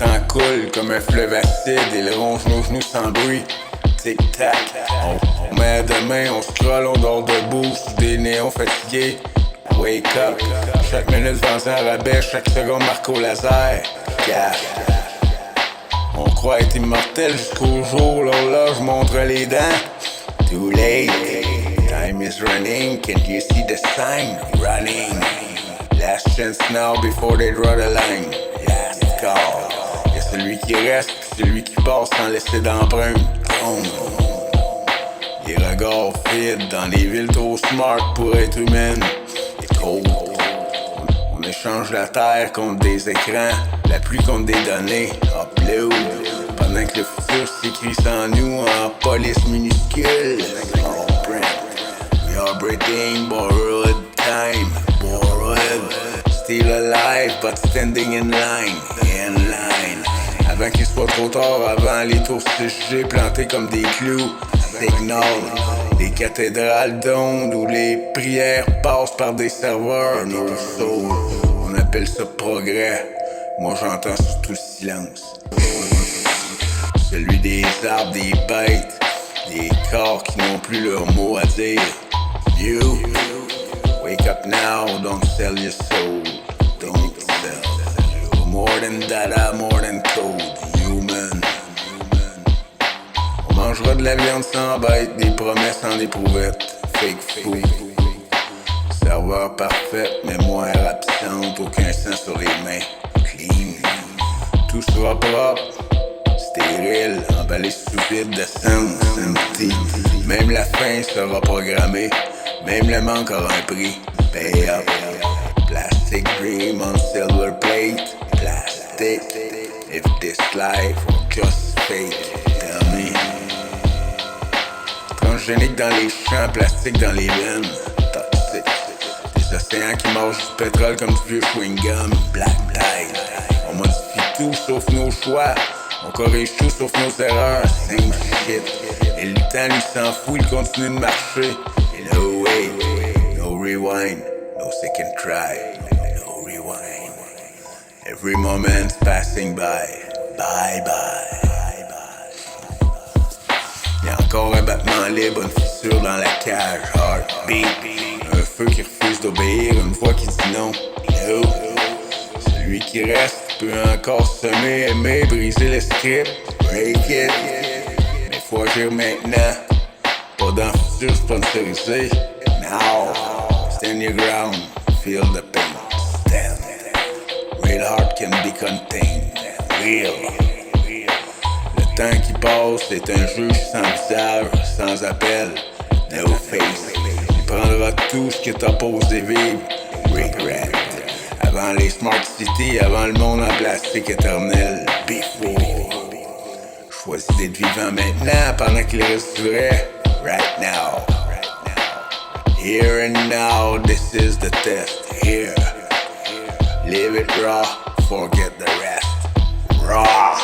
temps coule comme un fleuve acide et le ronge nos genoux sans bruit. Tic-tac, on met à demain, on scroll, on dort debout sous des néons fatigués. Wake up, chaque minute vend un rabais, chaque seconde marque au laser. Cash. On croit être immortel jusqu'au jour où l'horloge montre les dents. Too late, time is running, can you see the sign? Running, last chance now before they draw the line. Last call, y'a celui qui reste, celui qui passe sans laisser d'empreinte. Les regards vides dans les villes trop smart pour être humaines. Et cold, on échange la terre contre des écrans, la pluie contre des données. Upload, pendant que le futur s'écrit sans nous en police minuscule. We are breathing borrowed time, borrowed, still alive but standing in line, Avant qu'il soit trop tard, avant les tours CG plantés comme des clous. Signal, des cathédrales d'ondes où les prières passent par des serveurs. No soul, on appelle ça progrès. Moi j'entends surtout le silence. Celui des arbres, des bêtes, des corps qui n'ont plus leur mot à dire. You, wake up now, don't sell your soul. Don't sell. You're more than data, more than code. Human. On mangera de la viande sans bête, des promesses en éprouvettes. Fake food. Serveur parfait, mémoire absente, aucun sang sur les mains. Clean. Tout sera propre. Stérile, emballé sous vide d'essence, empty. Même la faim sera programmée, même le manque aura un prix. Pay up, plastic dream on silver plate. Plastic, if this life or just fake, tell me. Transgénique dans les champs, plastique dans les veines. Toxic, des océans qui mangent du pétrole comme du vieux chewing-gum. Black tide, on modifie tout sauf nos choix. On corrige tout sauf nos erreurs, same shit. Et le temps lui s'en fout, il continue de marcher. No way, no rewind, no second try, no rewind. Every moment's passing by, bye bye. Y'a encore un battement libre, une fissure dans la cage, heartbeat. Un feu qui refuse d'obéir, une voix qui dit non, no. Celui qui reste peut encore semer, aimer, briser le script, break it. Mais faut agir maintenant, pas dans le futur sponsorisé. Now, stand your ground, feel the pain, stand. Real heart can be contained, real. Le temps qui passe est un juge sans visage, sans appel, no face. Il prendra tout ce qui t'oppose de vivre, regret. Avant les smart cities, avant le monde en plastique éternel. Before. Choisis d'être vivant maintenant pendant qu'il reste du vrai. Right now. Here and now, this is the test. Here. Live it raw, forget the rest. Raw.